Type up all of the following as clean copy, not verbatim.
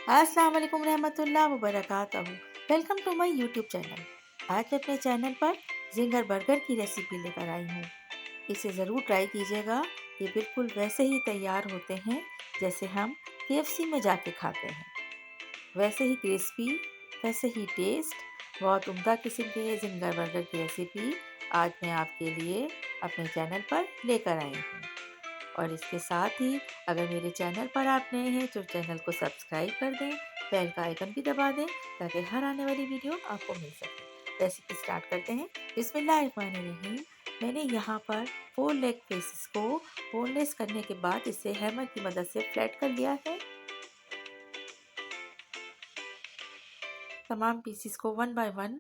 अस्सलाम वालेकुम रहमतुल्लाह व बरकातहू। Welcome to my YouTube channel. आज मैं अपने चैनल पर जिंगर बर्गर की रेसिपी लेकर आई हूँ। इसे ज़रूर ट्राई कीजिएगा। ये बिल्कुल वैसे ही तैयार होते हैं जैसे हम KFC में जाके खाते हैं। वैसे ही क्रिस्पी, वैसे ही टेस्ट, बहुत उम्दा किस्म के ये जिंगर बर्गर की रेसिपी आज मैं आपके लिए अपने चैनल पर लेकर आई हूँ। और इसके साथ ही अगर मेरे चैनल पर आप नए हैं तो चैनल को सब्सक्राइब कर दें, बेल का आइकन भी दबा दें ताकि हर आने वाली वीडियो आपको मिल सके। रेसिपी स्टार्ट करते हैं। बिस्मिल्लाहिर्रहमानिर्रहीम। मैंने यहाँ पर 4 लेग पीसेस को बोनलेस करने के बाद इसे हैमर की मदद से फ्लैट कर लिया है। तमाम पीसेस को वन बाय वन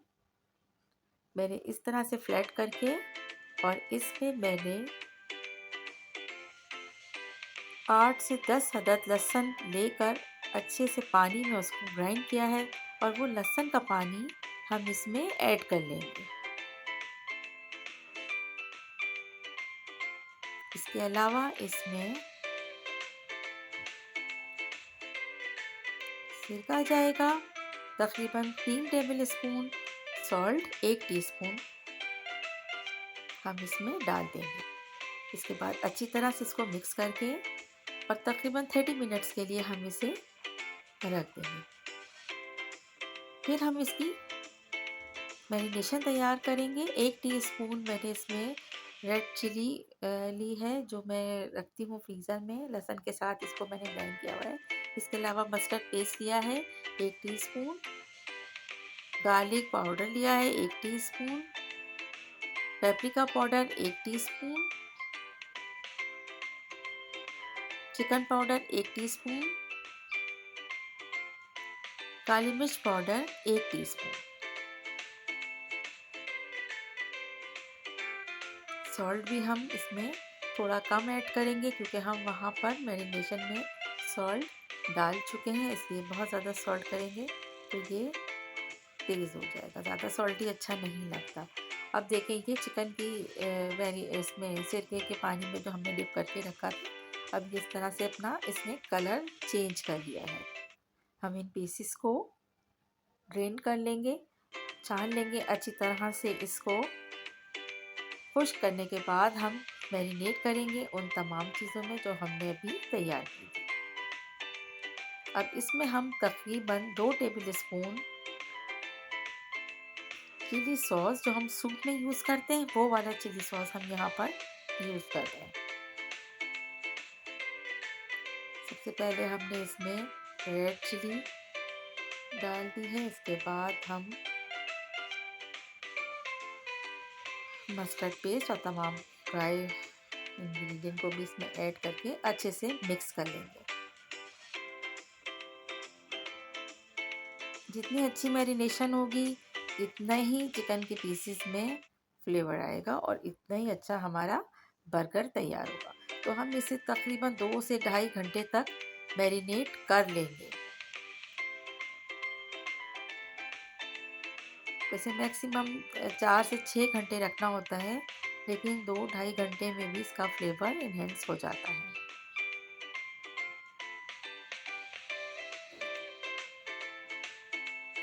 मैंने इस तरह से फ्लैट करके और इसमें मैंने 8 से 10 अदद लहसुन लेकर अच्छे से पानी में उसको ग्राइंड किया है और वो लहसुन का पानी हम इसमें ऐड कर लेंगे। इसके अलावा इसमें सिरका जाएगा, तकरीबन 3 टेबल स्पून सॉल्ट, 1 टीस्पून हम इसमें डाल देंगे। इसके बाद अच्छी तरह से इसको मिक्स करके और तकरीबन 30 मिनट्स के लिए हम इसे रख देंगे। फिर हम इसकी मैरिनेशन तैयार करेंगे। 1 टीस्पून मैंने इसमें रेड चिली ली है जो मैं रखती हूँ फ्रीज़र में। लहसुन के साथ इसको मैंने ग्राइंड किया हुआ है। इसके अलावा मस्टर्ड पेस्ट लिया है 1 टीस्पून, गार्लिक पाउडर लिया है 1 teaspoon, paprika powder 1 teaspoon, chicken powder 1 teaspoon, काली मिर्च पाउडर 1 टीस्पून। सॉल्ट भी हम इसमें थोड़ा कम ऐड करेंगे क्योंकि हम वहाँ पर मैरिनेशन में सॉल्ट डाल चुके हैं, इसलिए बहुत ज़्यादा सॉल्ट करेंगे तो ये तेज़ हो जाएगा। ज़्यादा सॉल्टी अच्छा नहीं लगता। अब देखें ये चिकन की इसमें सिरके के पानी में जो हमने डिप करके रखा था, अब इस तरह से अपना इसने कलर चेंज कर लिया है। हम इन पीसेस को ड्रेन कर लेंगे, छान लेंगे अच्छी तरह से। इसको खुश्क करने के बाद हम मैरिनेट करेंगे उन तमाम चीज़ों में जो हमने अभी तैयार की थी। अब इसमें हम तकरीबन 2 टेबल स्पून चिली सॉस, जो हम सूप में यूज़ करते हैं वो वाला चिली सॉस हम यहाँ पर यूज़ कर रहे हैं। सबसे पहले हमने इसमें रेड चिली डाल दी है। इसके बाद हम मस्टर्ड पेस्ट और तमाम ड्राई इंग्रेडिएंट को भी इसमें ऐड करके अच्छे से मिक्स कर लेंगे। जितनी अच्छी मैरिनेशन होगी इतना ही चिकन के पीसेस में फ्लेवर आएगा और इतना ही अच्छा हमारा बर्गर तैयार होगा। तो हम इसे तकरीबन 2 से ढाई घंटे तक मैरिनेट कर लेंगे। वैसे मैक्सिमम 4 से 6 घंटे रखना होता है, लेकिन 2-ढाई घंटे में भी इसका फ्लेवर इन्हेंस हो जाता है।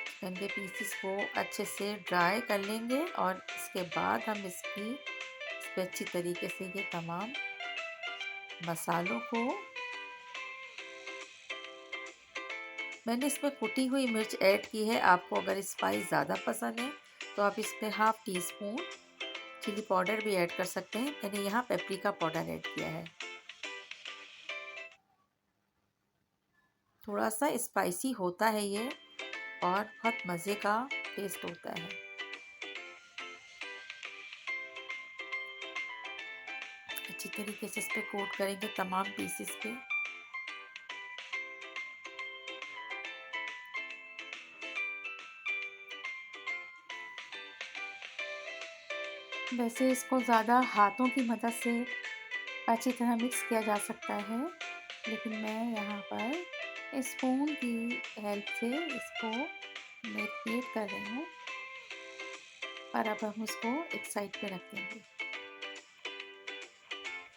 चिकन के पीसेस को अच्छे से ड्राई कर लेंगे और इसके बाद हम इस पर अच्छी तरीके से ये तमाम मसालों को, मैंने इसमें कुटी हुई मिर्च ऐड की है। आपको अगर स्पाइस ज़्यादा पसंद है तो आप इस पर 1/2 टीस्पून चिली पाउडर भी ऐड कर सकते हैं। मैंने यहाँ पेपरिका पाउडर ऐड किया है। थोड़ा सा स्पाइसी होता है ये और बहुत मज़े का टेस्ट होता है। अच्छी तरीके से इस पर कोट करेंगे तमाम पीसेस पे। वैसे इसको ज़्यादा हाथों की मदद से अच्छी तरह मिक्स किया जा सकता है, लेकिन मैं यहाँ पर स्पून की हेल्प से इसको मैरिनेट कर रही हूँ और अब हम इसको एक साइड पे रख देंगे।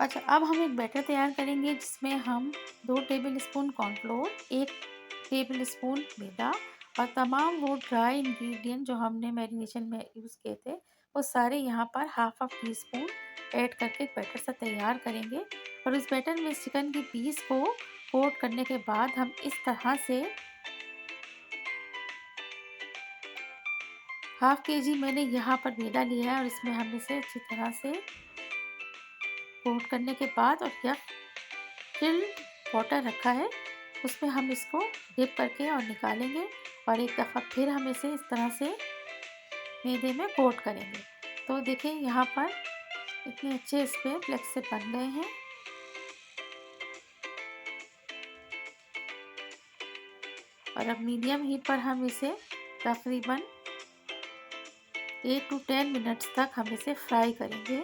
अच्छा, अब हम एक बैटर तैयार करेंगे जिसमें हम 2 tablespoon cornflour, 1 tablespoon मैदा और तमाम वो ड्राई इंग्रेडिएंट जो हमने मैरिनेशन में यूज़ किए थे, वो सारे यहाँ पर हाफ टी स्पून ऐड करके एक बैटर सा तैयार करेंगे। और उस बैटर में चिकन की पीस को कोट करने के बाद हम इस तरह से हाफ केजी मैंने यहाँ पर मैदा लिया है और इसमें हम इसे अच्छी तरह से कोट करने के बाद और यह चिल्ड वाटर रखा है उसमें हम इसको डिप करके और निकालेंगे और एक दफ़ा फिर हम इसे इस तरह से मैदे में कोट करेंगे। तो देखिए यहाँ पर इतने अच्छे इस पे फ्लेक्स से बन गए हैं। और अब मीडियम हीट पर हम इसे तकरीबन 8 to 10 मिनट्स तक हम इसे फ्राई करेंगे।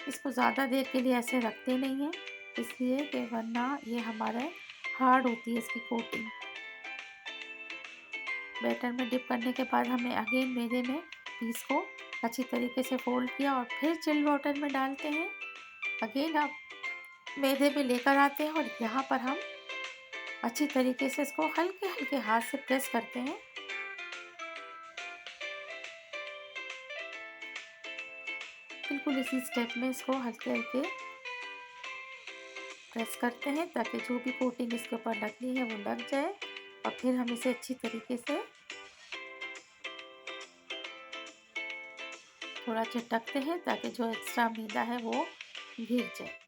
इसको ज़्यादा देर के लिए ऐसे रखते नहीं हैं, इसलिए कि वरना ये हमारे हार्ड होती है इसकी कोटिंग। बैटर में डिप करने के बाद हमने अगेन मैदे में पीस को अच्छी तरीके से फोल्ड किया और फिर चिल्ड वाटर में डालते हैं। अगेन आप मैदे में लेकर आते हैं और यहाँ पर हम अच्छी तरीके से इसको हल्के हल्के हाथ से प्रेस करते हैं। बिल्कुल इसी स्टेप में इसको हल्के हल्के प्रेस करते हैं ताकि जो भी कोटिंग इसके ऊपर लगनी है वो लग जाए। और फिर हम इसे अच्छी तरीके से थोड़ा चटकते हैं ताकि जो एक्स्ट्रा मैदा है वो गिर जाए।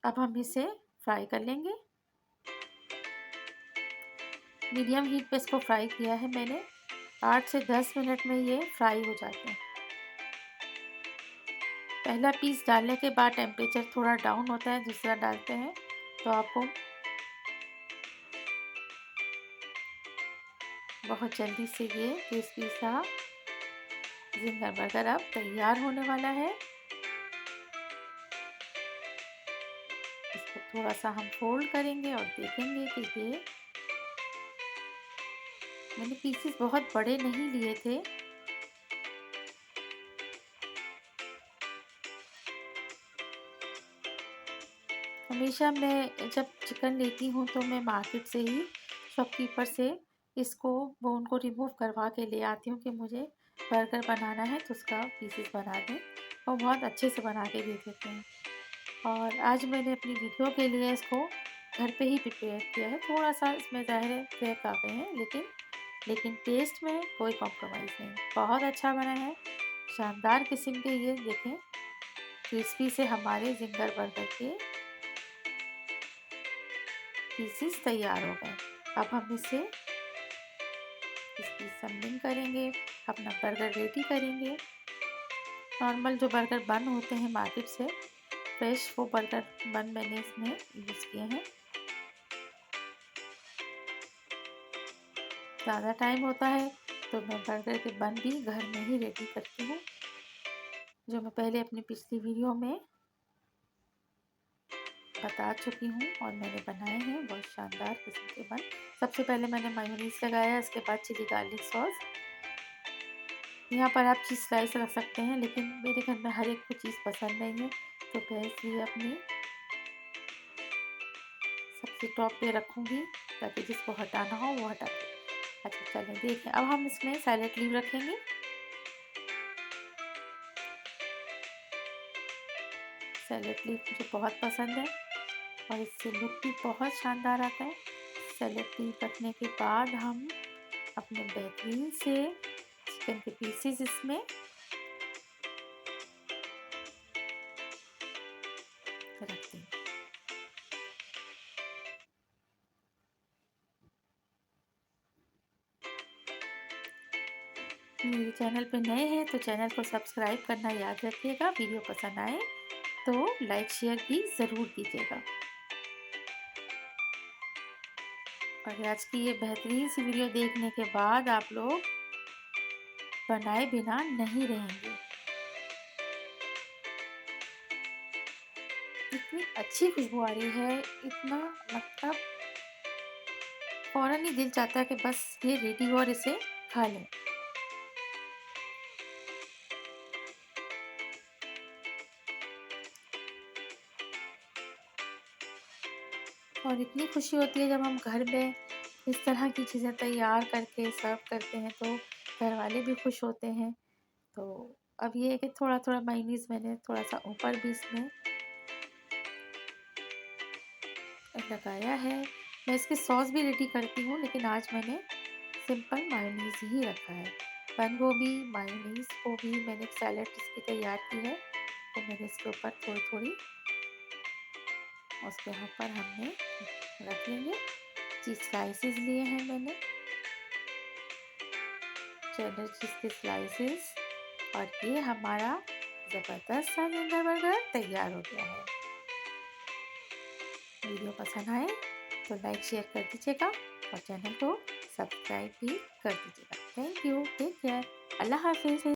अब हम इसे फ्राई कर लेंगे। मीडियम हीट पे इसको फ्राई किया है मैंने। 8 से 10 मिनट में ये फ्राई हो जाते हैं। पहला पीस डालने के बाद टेम्परेचर थोड़ा डाउन होता है, दूसरा डालते हैं तो आपको बहुत जल्दी से ये क्रिस्पी सा जिंगर बर्गर अब तैयार होने वाला है। इसको थोड़ा सा हम फोल्ड करेंगे और देखेंगे कि ये मैंने पीसेस बहुत बड़े नहीं लिए थे। हमेशा मैं जब चिकन लेती हूँ तो मैं मार्केट से ही शॉपकीपर से इसको बोन को रिमूव करवा के ले आती हूँ कि मुझे बर्गर बनाना है तो उसका पीसेस बना दें। और बहुत अच्छे से बना के दे देते हैं। और आज मैंने अपनी वीडियो के लिए इसको घर पे ही प्रिपेयर किया है। थोड़ा सा इसमें ज़ाहिर है क्रैक आ गए हैं, लेकिन टेस्ट में कोई कॉम्प्रोमाइज़ नहीं, बहुत अच्छा बना है। शानदार किस्म के ये देखें क्रिस्पी से हमारे जिंगर बर्गर के पीसीस तैयार हो गए। अब हम इसे इसकी समिंग करेंगे, अपना बर्गर रेडी करेंगे। नॉर्मल जो बर्गर बन होते हैं मार्केट से फ्रेश, वो बर्गर बन मैंने इसमें यूज़ किए हैं। ज़्यादा टाइम होता है तो मैं बर्गर के बन भी घर में ही रेडी करती हूँ, जो मैं पहले अपनी पिछली वीडियो में बता चुकी हूँ और मैंने बनाए हैं बहुत शानदार किस्म के बन। सबसे पहले मैंने मायोनीज़ लगाया, उसके बाद चिली गार्लिक सॉस। यहाँ पर आप चीज़ स्लाइस रख सकते हैं, लेकिन मेरे घर में हर एक को चीज़ पसंद नहीं है तो मैं इसलिए अपनी सबसे टॉप पे रखूँगी ताकि जिसको हटाना हो वो हटा दे। अच्छा चलें देखें, अब हम इसमें सैलेड लीव रखेंगे। सैलेड लीव मुझे बहुत पसंद है और इससे लुक भी बहुत शानदार आता है। सैलेड लीव रखने के बाद हम अपने बेहतरीन से चिकन के पीसेस इसमें रख देंगे। मेरे चैनल पे नए हैं तो चैनल को सब्सक्राइब करना याद रखिएगा। वीडियो पसंद आए तो लाइक शेयर भी ज़रूर कीजिएगा। और आज की ये बेहतरीन सी वीडियो देखने के बाद आप लोग बनाए बिना नहीं रहेंगे। इतनी अच्छी खुशबू आ रही है, इतना मतलब फ़ौरन ही दिल चाहता है कि बस ये रेडी हो और इसे खा लें। और इतनी खुशी होती है जब हम घर में इस तरह की चीज़ें तैयार करके सर्व करते हैं तो घर वाले भी खुश होते हैं। तो अब ये है कि थोड़ा-थोड़ा मेयोनीज़ मैंने थोड़ा-सा ऊपर भी इसमें लगाया है। मैं इसकी सॉस भी रेडी करती हूँ, लेकिन आज मैंने सिंपल मायोनीज़ ही रखा है। बंद गोभी, मायोनीज़ को भी मैंने एक सैलेड इसकी तैयार की है, तो मैंने इसके ऊपर थोड़ी-थोड़ी उसके ऊपर हमने रख लेंगे। चीज़ स्लाइसेस लिए हैं मैंने, चेडर चीज़ के स्लाइसेस, और ये हमारा ज़बरदस्त सा ज़िंगर बर्गर तैयार हो गया है। वीडियो पसंद आए तो लाइक शेयर कर दीजिएगा और चैनल को सब्सक्राइब भी कर दीजिएगा। थैंक यू, टेक केयर, अल्लाह हाफिज़।